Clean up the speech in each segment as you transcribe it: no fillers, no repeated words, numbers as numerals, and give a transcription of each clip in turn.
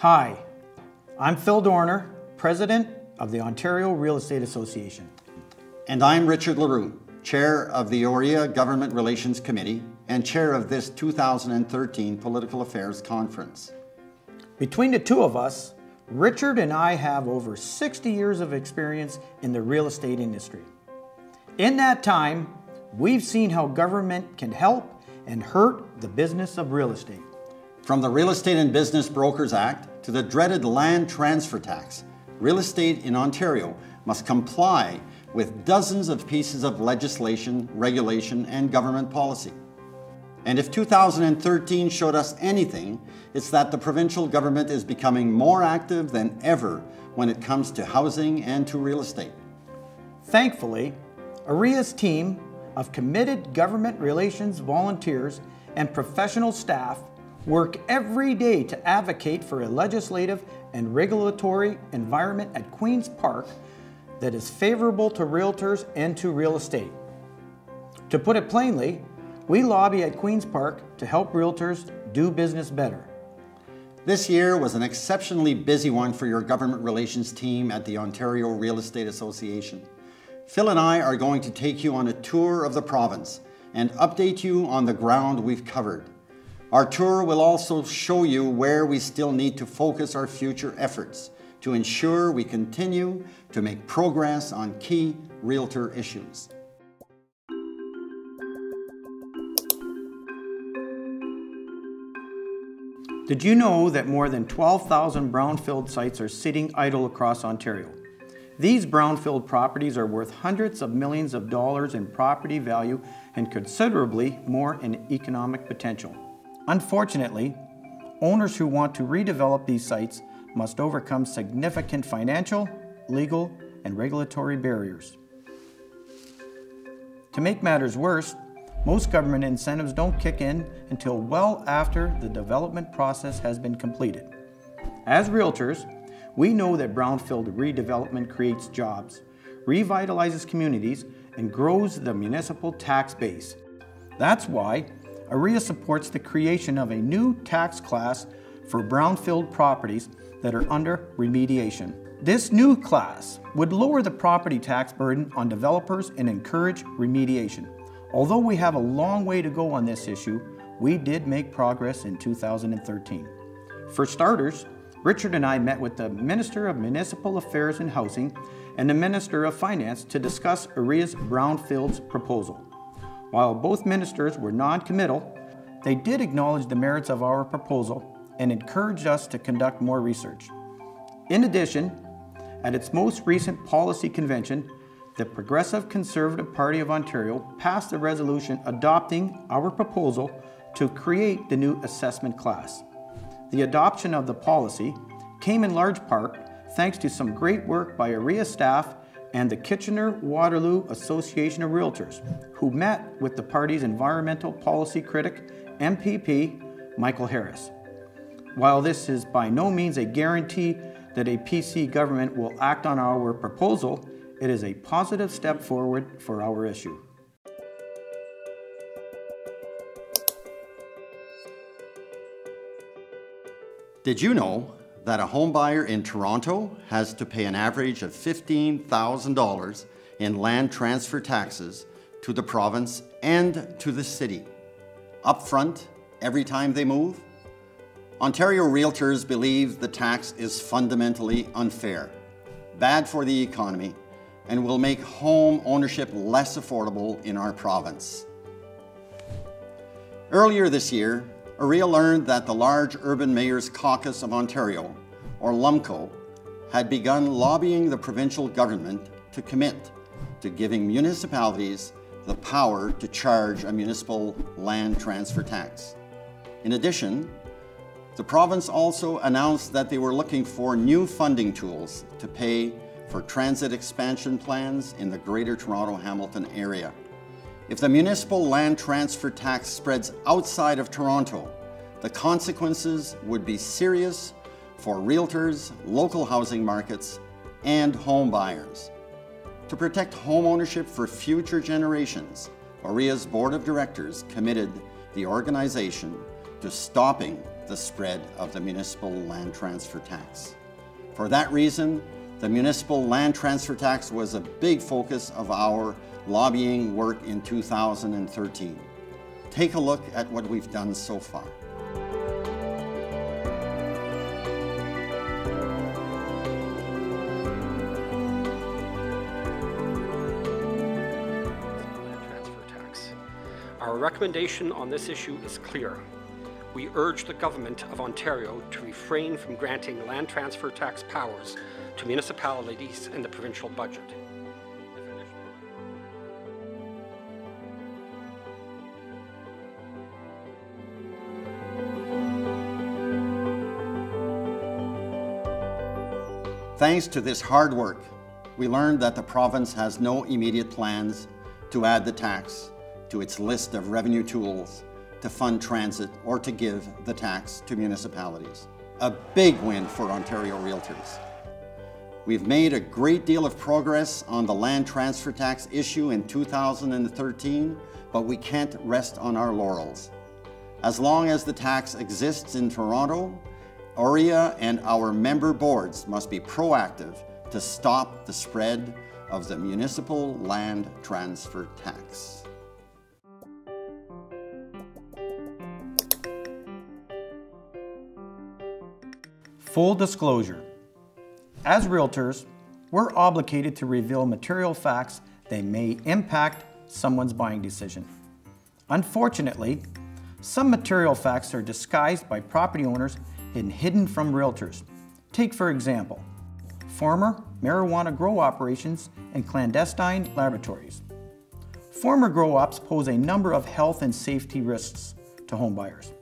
Hi, I'm Phil Dorner, President of the Ontario Real Estate Association. And I'm Richard Leroux, Chair of the OREA Government Relations Committee and Chair of this 2013 Political Affairs Conference. Between the two of us, Richard and I have over 60 years of experience in the real estate industry. In that time, we've seen how government can help and hurt the business of real estate. From the Real Estate and Business Brokers Act to the dreaded land transfer tax, real estate in Ontario must comply with dozens of pieces of legislation, regulation, and government policy. And if 2013 showed us anything, it's that the provincial government is becoming more active than ever when it comes to housing and to real estate. Thankfully, OREA's team of committed government relations volunteers and professional staff work every day to advocate for a legislative and regulatory environment at Queen's Park that is favorable to realtors and to real estate. To put it plainly, we lobby at Queen's Park to help realtors do business better. This year was an exceptionally busy one for your government relations team at the Ontario Real Estate Association. Phil and I are going to take you on a tour of the province and update you on the ground we've covered. Our tour will also show you where we still need to focus our future efforts to ensure we continue to make progress on key realtor issues. Did you know that more than 12,000 brownfield sites are sitting idle across Ontario? These brownfield properties are worth hundreds of millions of dollars in property value and considerably more in economic potential. Unfortunately, owners who want to redevelop these sites must overcome significant financial, legal, and regulatory barriers. To make matters worse, most government incentives don't kick in until well after the development process has been completed. As realtors, we know that brownfield redevelopment creates jobs, revitalizes communities, and grows the municipal tax base. That's why OREA supports the creation of a new tax class for brownfield properties that are under remediation. This new class would lower the property tax burden on developers and encourage remediation. Although we have a long way to go on this issue, we did make progress in 2013. For starters, Richard and I met with the Minister of Municipal Affairs and Housing and the Minister of Finance to discuss OREA's Brownfields proposal. While both ministers were non-committal, they did acknowledge the merits of our proposal and encouraged us to conduct more research. In addition, at its most recent policy convention, the Progressive Conservative Party of Ontario passed a resolution adopting our proposal to create the new assessment class. The adoption of the policy came in large part thanks to some great work by OREA staff and the Kitchener-Waterloo Association of Realtors, who met with the party's environmental policy critic, MPP Michael Harris. While this is by no means a guarantee that a PC government will act on our proposal, it is a positive step forward for our issue. Did you know that a home buyer in Toronto has to pay an average of $15,000 in land transfer taxes to the province and to the city, upfront every time they move? Ontario realtors believe the tax is fundamentally unfair, bad for the economy, and will make home ownership less affordable in our province. Earlier this year, OREA learned that the large Urban Mayors Caucus of Ontario, or LUMCO, had begun lobbying the provincial government to commit to giving municipalities the power to charge a municipal land transfer tax. In addition, the province also announced that they were looking for new funding tools to pay for transit expansion plans in the Greater Toronto-Hamilton area. If the municipal land transfer tax spreads outside of Toronto, the consequences would be serious for realtors, local housing markets, and home buyers. To protect home ownership for future generations, OREA's Board of Directors committed the organization to stopping the spread of the municipal land transfer tax. For that reason, the municipal land transfer tax was a big focus of our lobbying work in 2013. Take a look at what we've done so far. Our recommendation on this issue is clear. We urge the Government of Ontario to refrain from granting land transfer tax powers to municipalities in the provincial budget. Thanks to this hard work, we learned that the province has no immediate plans to add the tax to its list of revenue tools to fund transit or to give the tax to municipalities. A big win for Ontario Realtors. We've made a great deal of progress on the land transfer tax issue in 2013, but we can't rest on our laurels. As long as the tax exists in Toronto, OREA and our member boards must be proactive to stop the spread of the municipal land transfer tax. Full disclosure. As realtors, we're obligated to reveal material facts that may impact someone's buying decision. Unfortunately, some material facts are disguised by property owners and hidden from realtors. Take, for example, former marijuana grow operations and clandestine laboratories. Former grow ops pose a number of health and safety risks to homebuyers.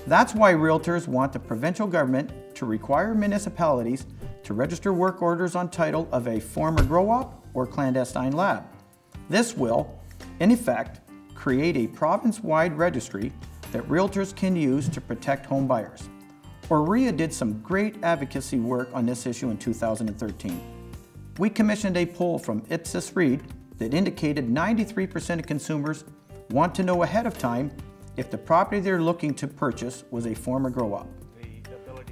That's why realtors want the provincial government to require municipalities to register work orders on title of a former grow op or clandestine lab. This will, in effect, create a province-wide registry that realtors can use to protect home buyers. OREA did some great advocacy work on this issue in 2013. We commissioned a poll from Ipsos Reid that indicated 93% of consumers want to know ahead of time if the property they're looking to purchase was a former grow op.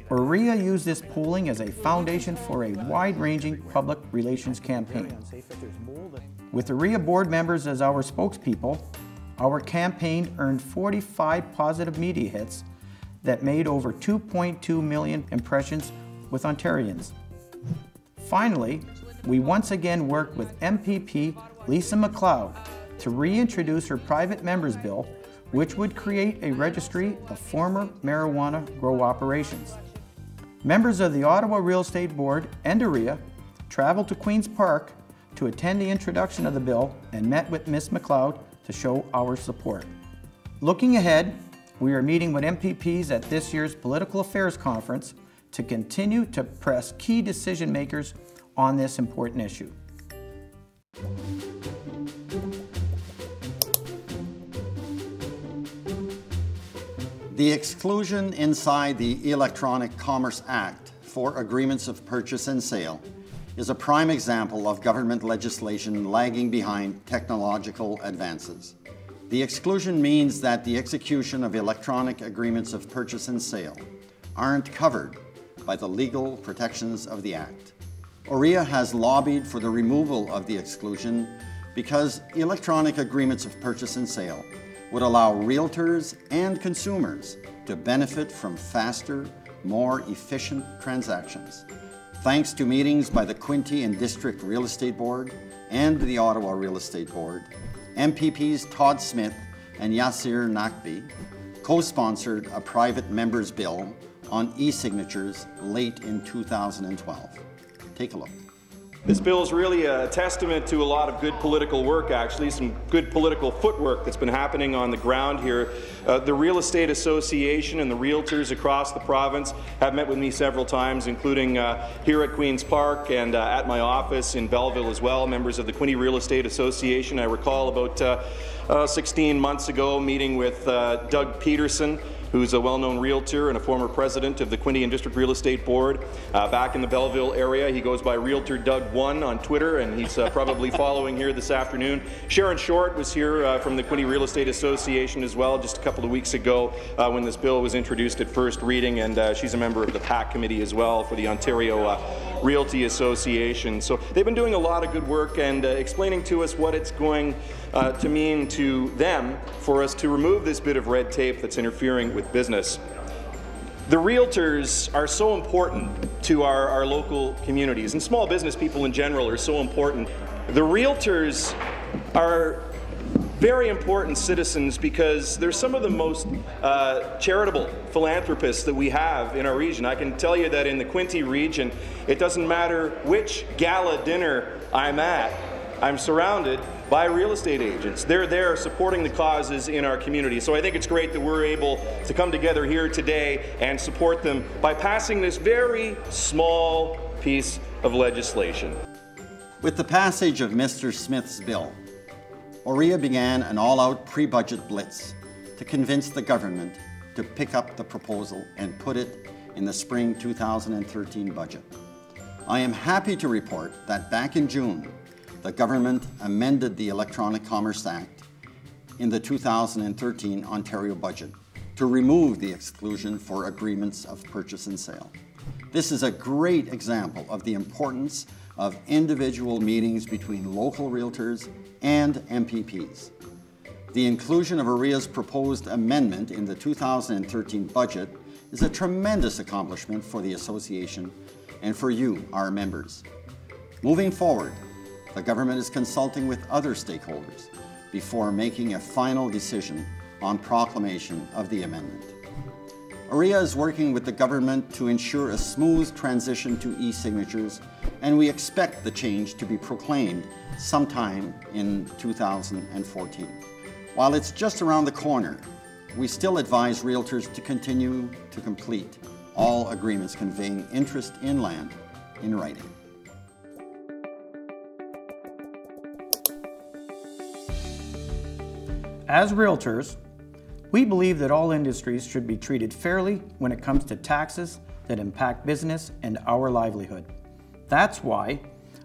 OREA used this polling as a foundation for a wide-ranging public relations campaign. With OREA board members as our spokespeople, our campaign earned 45 positive media hits that made over 2.2 million impressions with Ontarians. Finally, we once again worked with MPP Lisa MacLeod to reintroduce her private members bill, which would create a registry of former marijuana grow operations. Members of the Ottawa Real Estate Board and OREA traveled to Queen's Park to attend the introduction of the bill and met with Ms. MacLeod to show our support. Looking ahead, we are meeting with MPPs at this year's Political Affairs Conference to continue to press key decision makers on this important issue. The exclusion inside the Electronic Commerce Act for agreements of purchase and sale is a prime example of government legislation lagging behind technological advances. The exclusion means that the execution of electronic agreements of purchase and sale aren't covered by the legal protections of the Act. OREA has lobbied for the removal of the exclusion because electronic agreements of purchase and sale would allow realtors and consumers to benefit from faster, more efficient transactions. Thanks to meetings by the Quinte and District Real Estate Board and the Ottawa Real Estate Board, MPPs Todd Smith and Yasir Naqvi co-sponsored a private members bill on e-signatures late in 2012. Take a look. This bill is really a testament to a lot of good political work, actually, some good political footwork that's been happening on the ground here. The Real Estate Association and the realtors across the province have met with me several times, including here at Queen's Park and at my office in Belleville as well, members of the Quinte Real Estate Association. I recall about 16 months ago, meeting with Doug Peterson, who's a well-known realtor and a former president of the Quinte and District Real Estate Board back in the Belleville area. He goes by Realtor Doug 1 on Twitter, and he's probably following here this afternoon. Sharon Short was here from the Quinte Real Estate Association as well just a couple of weeks ago when this bill was introduced at first reading, and she's a member of the PAC committee as well for the Ontario Realty Association. So they've been doing a lot of good work and explaining to us what it's going to mean to them for us to remove this bit of red tape that's interfering with business. The realtors are so important to our local communities, and small business people in general are so important. The realtors are very important citizens because they're some of the most charitable philanthropists that we have in our region. I can tell you that in the Quinte region, it doesn't matter which gala dinner I'm at, I'm surrounded by real estate agents. They're there supporting the causes in our community. So I think it's great that we're able to come together here today and support them by passing this very small piece of legislation. With the passage of Mr. Smith's bill, OREA began an all-out pre-budget blitz to convince the government to pick up the proposal and put it in the spring 2013 budget. I am happy to report that back in June, the government amended the Electronic Commerce Act in the 2013 Ontario budget to remove the exclusion for agreements of purchase and sale. This is a great example of the importance of individual meetings between local realtors and MPPs. The inclusion of OREA's proposed amendment in the 2013 budget is a tremendous accomplishment for the association and for you, our members. Moving forward, the government is consulting with other stakeholders before making a final decision on proclamation of the amendment. OREA is working with the government to ensure a smooth transition to e-signatures, and we expect the change to be proclaimed sometime in 2014. While it's just around the corner, we still advise realtors to continue to complete all agreements conveying interest in land in writing. As realtors, we believe that all industries should be treated fairly when it comes to taxes that impact business and our livelihood. That's why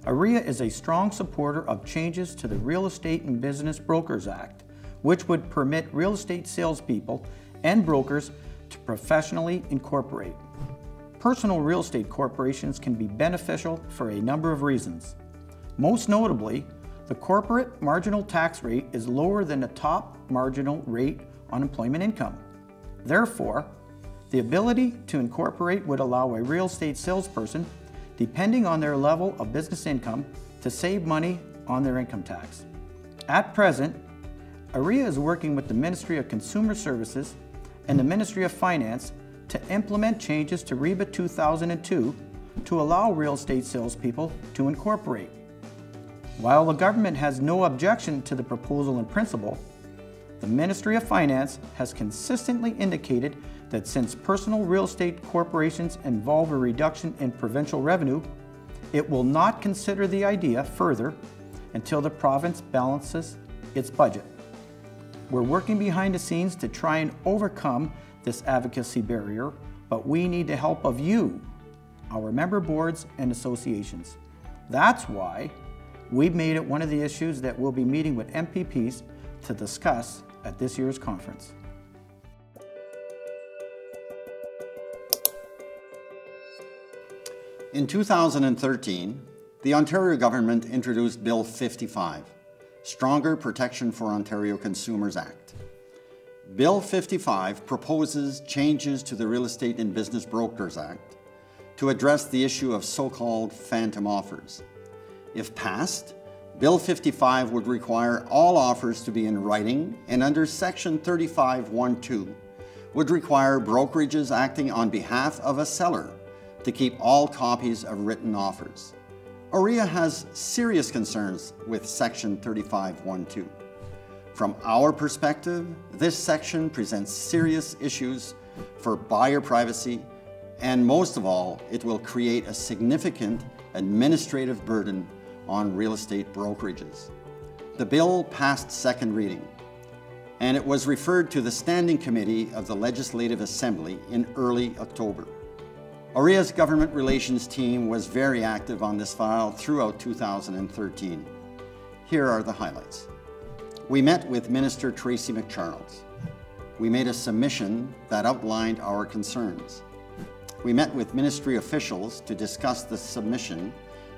OREA is a strong supporter of changes to the Real Estate and Business Brokers Act, which would permit real estate salespeople and brokers to professionally incorporate. Personal real estate corporations can be beneficial for a number of reasons. Most notably, the corporate marginal tax rate is lower than the top marginal rate on employment income. Therefore, the ability to incorporate would allow a real estate salesperson, depending on their level of business income, to save money on their income tax. At present, OREA is working with the Ministry of Consumer Services and the Ministry of Finance to implement changes to REBA 2002 to allow real estate salespeople to incorporate. While the government has no objection to the proposal in principle, the Ministry of Finance has consistently indicated that since personal real estate corporations involve a reduction in provincial revenue, it will not consider the idea further until the province balances its budget. We're working behind the scenes to try and overcome this advocacy barrier, but we need the help of you, our member boards and associations. That's why we've made it one of the issues that we'll be meeting with MPPs to discuss at this year's conference. In 2013, the Ontario government introduced Bill 55, Stronger Protection for Ontario Consumers Act. Bill 55 proposes changes to the Real Estate and Business Brokers Act to address the issue of so-called phantom offers. If passed, Bill 55 would require all offers to be in writing, and under Section 35(1)(2) would require brokerages acting on behalf of a seller to keep all copies of written offers. OREA has serious concerns with Section 35(1)(2). From our perspective, this section presents serious issues for buyer privacy, and most of all, it will create a significant administrative burden on real estate brokerages. The bill passed second reading, and it was referred to the Standing Committee of the Legislative Assembly in early October. OREA's Government Relations team was very active on this file throughout 2013. Here are the highlights. We met with Minister Tracy McCharles. We made a submission that outlined our concerns. We met with ministry officials to discuss the submission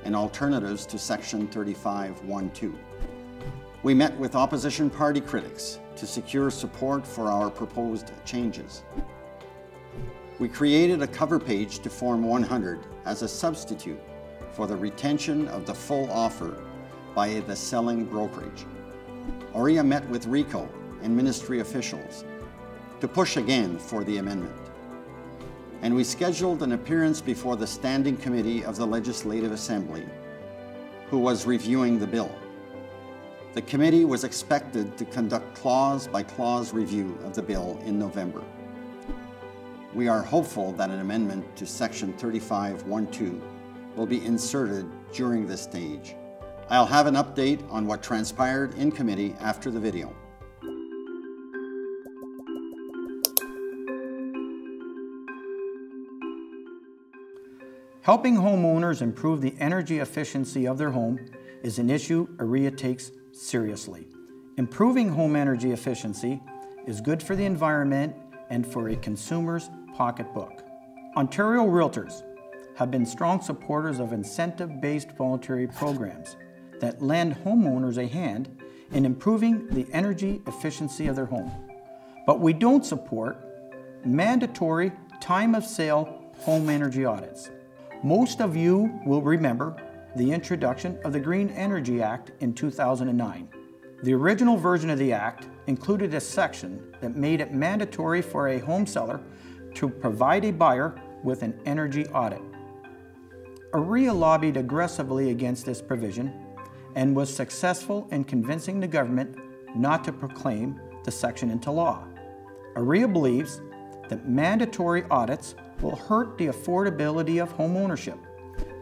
and alternatives to Section 35(1)(2). We met with opposition party critics to secure support for our proposed changes. We created a cover page to Form 100 as a substitute for the retention of the full offer by the selling brokerage. OREA met with RICO and ministry officials to push again for the amendment. And we scheduled an appearance before the Standing Committee of the Legislative Assembly, who was reviewing the bill. The committee was expected to conduct clause-by-clause review of the bill in November. We are hopeful that an amendment to Section 35(1)(2) will be inserted during this stage. I'll have an update on what transpired in committee after the video. Helping homeowners improve the energy efficiency of their home is an issue OREA takes seriously. Improving home energy efficiency is good for the environment and for a consumer's pocketbook. Ontario Realtors have been strong supporters of incentive-based voluntary programs that lend homeowners a hand in improving the energy efficiency of their home. But we don't support mandatory time of sale home energy audits. Most of you will remember the introduction of the Green Energy Act in 2009. The original version of the Act included a section that made it mandatory for a home seller to provide a buyer with an energy audit. OREA lobbied aggressively against this provision and was successful in convincing the government not to proclaim the section into law. OREA believes that mandatory audits will hurt the affordability of home ownership,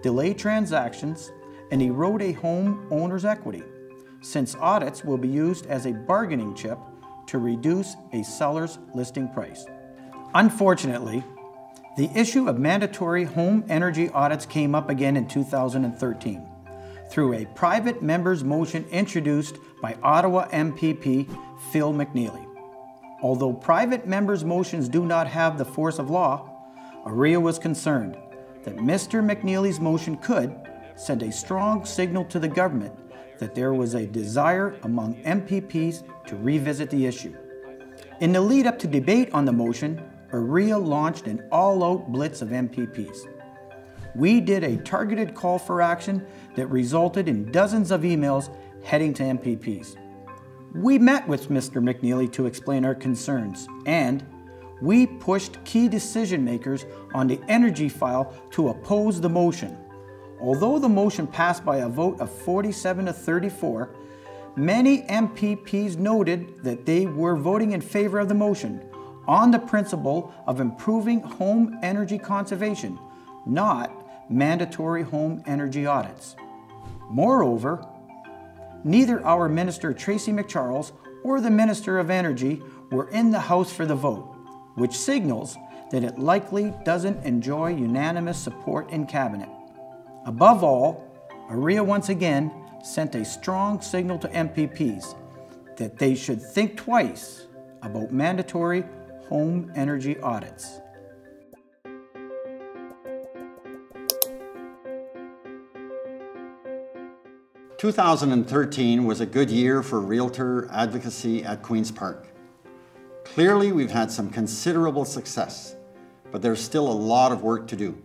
delay transactions, and erode a home owner's equity, since audits will be used as a bargaining chip to reduce a seller's listing price. Unfortunately, the issue of mandatory home energy audits came up again in 2013 through a private member's motion introduced by Ottawa MPP Phil McNeely. Although private members' motions do not have the force of law, OREA was concerned that Mr. McNeely's motion could send a strong signal to the government that there was a desire among MPPs to revisit the issue. In the lead up to debate on the motion, OREA launched an all-out blitz of MPPs. We did a targeted call for action that resulted in dozens of emails heading to MPPs. We met with Mr. McNeely to explain our concerns, and we pushed key decision makers on the energy file to oppose the motion. Although the motion passed by a vote of 47 to 34, many MPPs noted that they were voting in favor of the motion on the principle of improving home energy conservation, not mandatory home energy audits. Moreover, neither our Minister Tracy McCharles or the Minister of Energy were in the House for the vote, which signals that it likely doesn't enjoy unanimous support in Cabinet. Above all, OREA once again sent a strong signal to MPPs that they should think twice about mandatory home energy audits. "2013 was a good year for realtor advocacy at Queen's Park. Clearly, we've had some considerable success, but there's still a lot of work to do.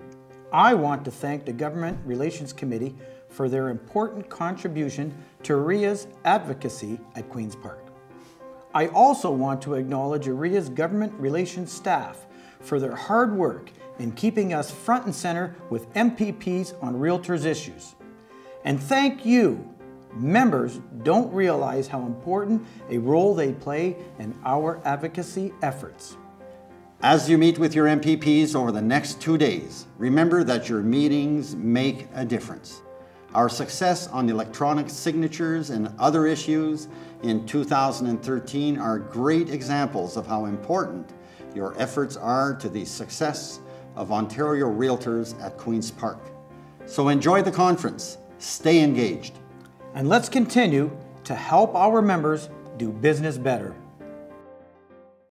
I want to thank the Government Relations Committee for their important contribution to OREA's advocacy at Queen's Park. I also want to acknowledge OREA's Government Relations staff for their hard work in keeping us front and center with MPPs on realtors issues. And thank you. Members don't realize how important a role they play in our advocacy efforts. As you meet with your MPPs over the next 2 days, remember that your meetings make a difference. Our success on the electronic signatures and other issues in 2013 are great examples of how important your efforts are to the success of Ontario Realtors at Queen's Park. So enjoy the conference, stay engaged. And let's continue to help our members do business better.